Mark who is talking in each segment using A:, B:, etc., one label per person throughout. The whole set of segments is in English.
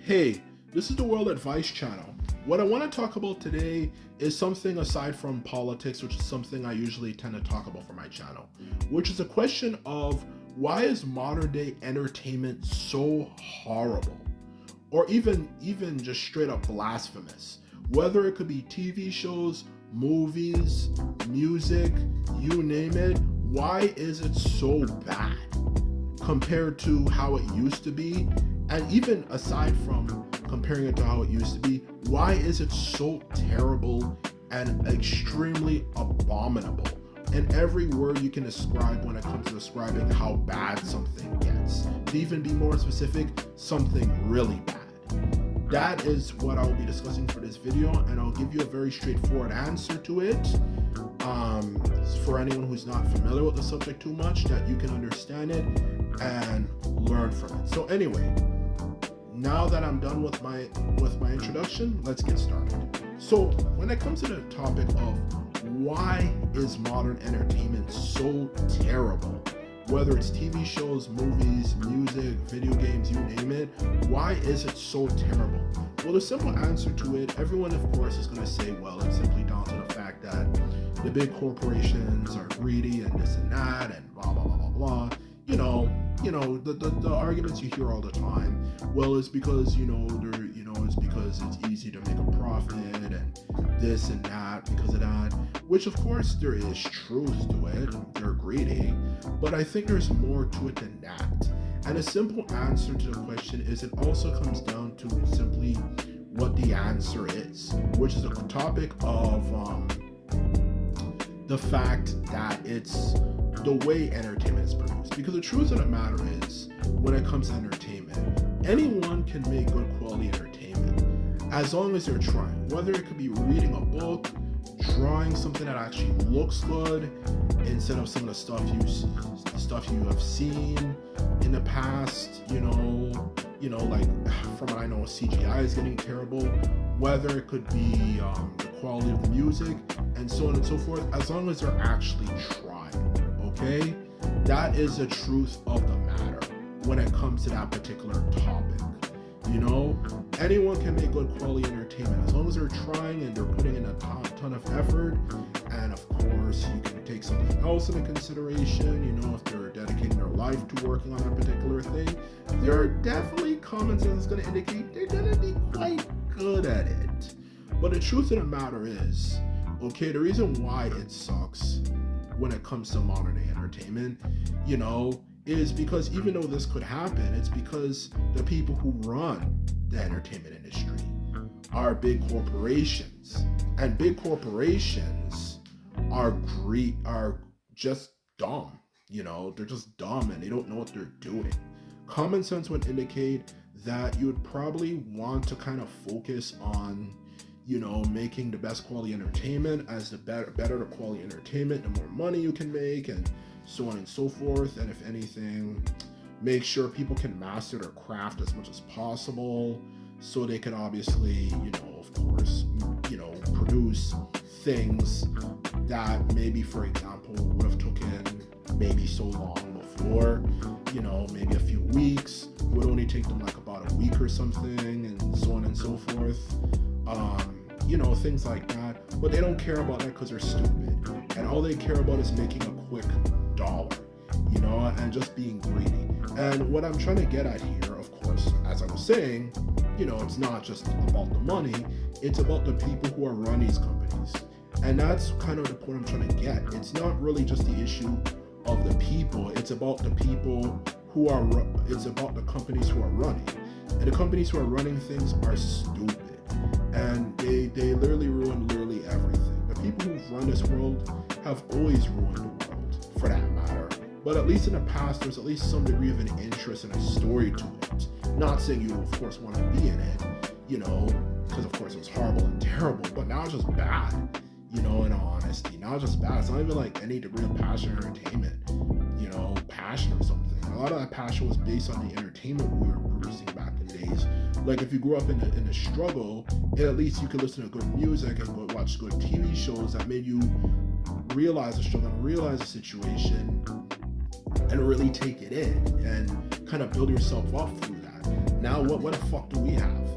A: Hey, this is the World Advice Channel. What I want to talk about today is something aside from politics, which is something I usually tend to talk about for my channel, which is a question of why is modern day entertainment so horrible? Or even just straight up blasphemous. Whether it could be TV shows, movies, music, you name it, why is it so bad compared to how it used to be? And even aside from comparing it to how it used to be, why is it so terrible and extremely abominable? And every word you can describe when it comes to describing how bad something gets. To even be more specific, something really bad. That is what I'll be discussing for this video, and I'll give you a very straightforward answer to it. For anyone who's not familiar with the subject too much, that you can understand it and learn from it. So anyway, now that I'm done with my introduction, let's get started. So when it comes to the topic of why is modern entertainment so terrible, whether it's TV shows, movies, music, video games, you name it, why is it so terrible? Well, the simple answer to it, everyone of course is going to say, well, it's simply down to the fact that the big corporations are greedy and this and that and blah blah blah blah blah. The arguments you hear all the time. Well, it's because it's because it's easy to make a profit and this and that because of that. Which of course there is truth to it. They're greedy, but I think there's more to it than that. And a simple answer to the question is it also comes down to simply what the answer is, which is a topic of the fact that it's the way entertainment is produced. Because the truth of the matter is, when it comes to entertainment, anyone can make good quality entertainment as long as they're trying. Whether it could be reading a book, drawing something that actually looks good instead of some of the stuff you have seen in the past. Like from what I know, CGI is getting terrible. Whether it could be the quality of the music and so on and so forth, as long as they're actually trying. Okay, that is the truth of the matter when it comes to that particular topic. Anyone can make good quality entertainment as long as they're trying and they're putting in a ton of effort. And of course, you can take something else into consideration. If they're dedicating their life to working on that particular thing, there are definitely comments that's going to indicate they're going to be quite good at it. But the truth of the matter is, okay, the reason why it sucks when it comes to modern day entertainment, is because even though this could happen, it's because the people who run the entertainment industry are big corporations, and big corporations are just dumb. They're just dumb and they don't know what they're doing. Common sense would indicate that you would probably want to kind of focus on making the best quality entertainment. As the better the quality entertainment, the more money you can make, and so on and so forth. And if anything, make sure people can master their craft as much as possible, so they can obviously, of course, produce things that maybe, for example, would have taken maybe so long before, maybe a few weeks, would only take them like about a week or something, and so on and so forth. Things like that. But they don't care about that because they're stupid. And all they care about is making a quick dollar, and just being greedy. And what I'm trying to get at here, of course, as I was saying, it's not just about the money, it's about the people who are running these companies. And that's kind of the point I'm trying to get. It's not really just the issue of the people, it's about the people it's about the companies who are running. And the companies who are running things are stupid. And they literally ruin literally everything. The people who run this world have always ruined the world, for that matter. But at least in the past, there's at least some degree of an interest and a story to it. Not saying you, of course, want to be in it, because of course it was horrible and terrible, but now it's just bad, in all honesty. Now it's just bad. It's not even like any degree of passion or entertainment, passion or something. A lot of that passion was based on the entertainment we were producing back in the days. Like if you grew up in the struggle, at least you could listen to good music and go watch good TV shows that made you realize the struggle and realize the situation and really take it in and kind of build yourself up through that. that. Now what the fuck do we have?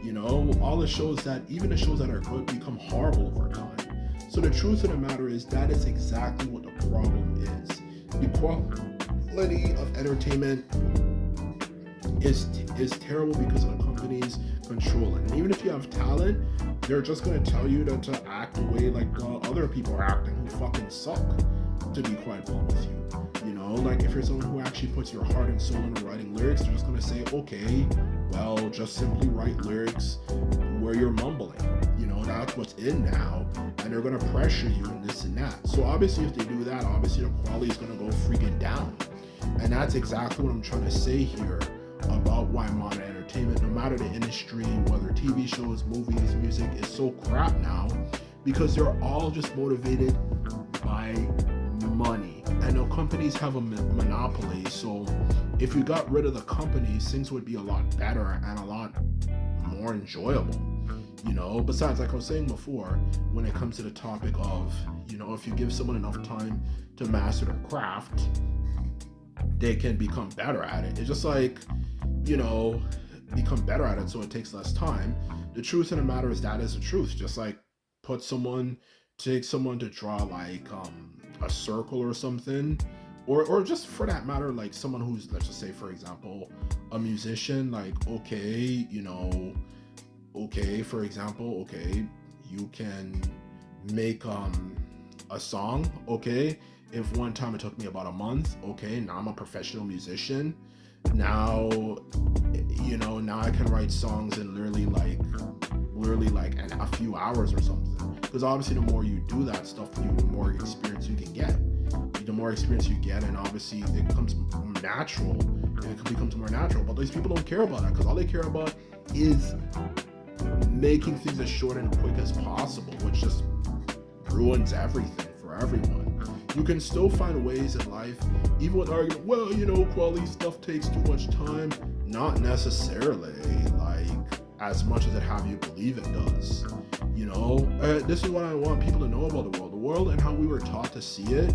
A: You know, all the shows that, even the shows that are good, become horrible over time. So the truth of the matter is that is exactly what the problem is. The quality of entertainment is terrible because of the companies control it. And even if you have talent, they're just going to tell you to act the way like other people are acting who fucking suck, to be quite blunt with you. You know, like if you're someone who actually puts your heart and soul into writing lyrics, they're just going to say, okay, well, just simply write lyrics where you're mumbling. You know, that's what's in now, and they're going to pressure you and this and that. So obviously if they do that, obviously the quality is going to go freaking down. And that's exactly what I'm trying to say here about why modern entertainment, no matter the industry, whether TV shows, movies, music, is so crap now, because they're all just motivated by money. I know companies have a monopoly, so if you got rid of the companies, things would be a lot better and a lot more enjoyable. You know, besides, like I was saying before, when it comes to the topic of, you know, if you give someone enough time to master their craft, they can become better at it. It's just like, you know, become better at it so it takes less time. The truth of the matter is that is the truth. Just like take someone to draw like a circle or something, or just for that matter, like someone who's, let's just say for example, a musician, like okay, you know, okay, for example, okay, you can make a song, okay. If one time it took me about a month, okay, now I'm a professional musician. Now, you know, now I can write songs in literally like a few hours or something. Because obviously the more you do that stuff, the more experience you can get. The more experience you get, and obviously it becomes natural, and it becomes more natural. But these people don't care about that, because all they care about is making things as short and quick as possible, which just ruins everything for everyone. You can still find ways in life, even with arguing, well, you know, quality stuff takes too much time. Not necessarily, like, as much as it have you believe it does. You know, this is what I want people to know about the world. The world and how we were taught to see it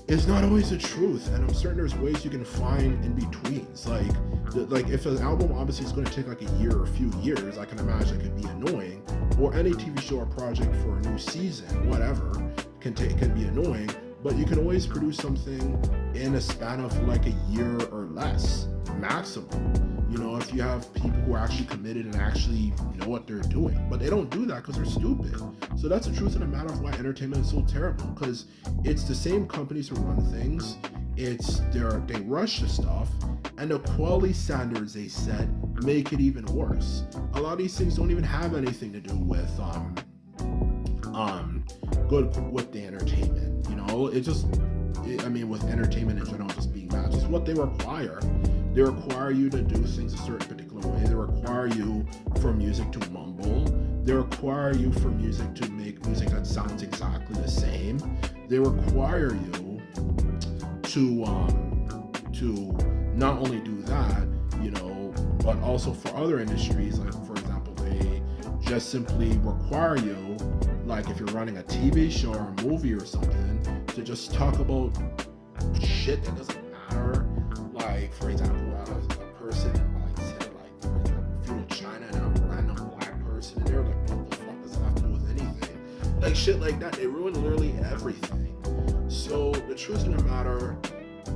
A: is not always the truth. And I'm certain there's ways you can find in betweens. Like if an album obviously is going to take like a year or a few years, I can imagine it could be annoying. Or any TV show or project for a new season, whatever, can be annoying, but you can always produce something in a span of like a year or less maximum. You know, if you have people who are actually committed and actually know what they're doing, but they don't do that because they're stupid. So that's the truth of the matter of why entertainment is so terrible, because it's the same companies who run things. They rush the stuff, and the quality standards they set make it even worse. A lot of these things don't even have anything to do with good with the entertainment. You know, I mean, with entertainment in general just being bad, just what they require. They require you to do things a certain particular way. They require you for music to mumble. They require you for music to make music that sounds exactly the same. They require you to not only do that, you know, but also for other industries, like for example, they just simply require you, like if you're running a TV show or a movie or something, to just talk about shit that doesn't matter. Like for example, a person in like say like for example feudal China and a random black person, and they're like, what the fuck does that have to do with anything? Like shit like that, they ruin literally everything. So the truth of the matter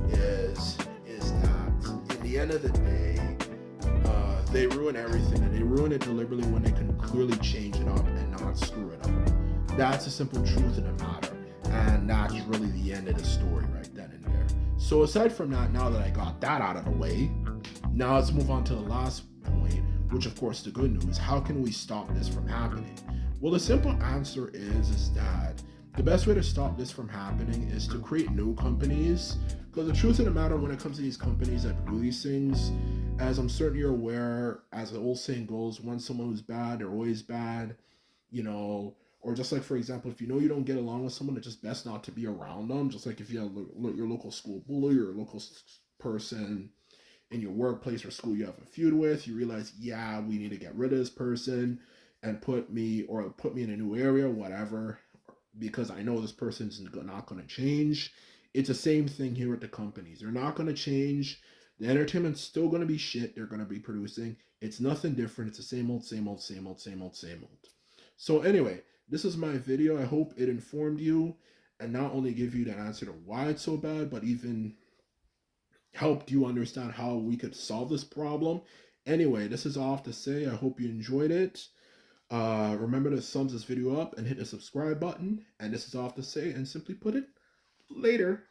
A: is that in the end of the day, they ruin everything, and they ruin it deliberately when they can clearly change it up and not screw it up. That's the simple truth of the matter, and that's really the end of the story right then and there. So aside from that, now that I got that out of the way, now let's move on to the last point, which of course the good news. How can we stop this from happening? Well, the simple answer is that the best way to stop this from happening is to create new companies. Because the truth of the matter, when it comes to these companies that do these things, as I'm certain you're aware, as the old saying goes, when someone who's bad, they're always bad, you know. Or just like, for example, if you know you don't get along with someone, it's just best not to be around them. Just like if you have your local school bully or local person in your workplace or school you have a feud with, you realize, yeah, we need to get rid of this person and put me in a new area, whatever, because I know this person's not going to change. It's the same thing here with the companies. They're not going to change. The entertainment's still going to be shit they're going to be producing. It's nothing different. It's the same old, same old, same old, same old, same old. So anyway, this is my video. I hope it informed you and not only give you the answer to why it's so bad, but even helped you understand how we could solve this problem. Anyway, this is all I have to say. I hope you enjoyed it. Remember to thumbs this video up and hit the subscribe button. And this is all I have to say. And simply put it, later.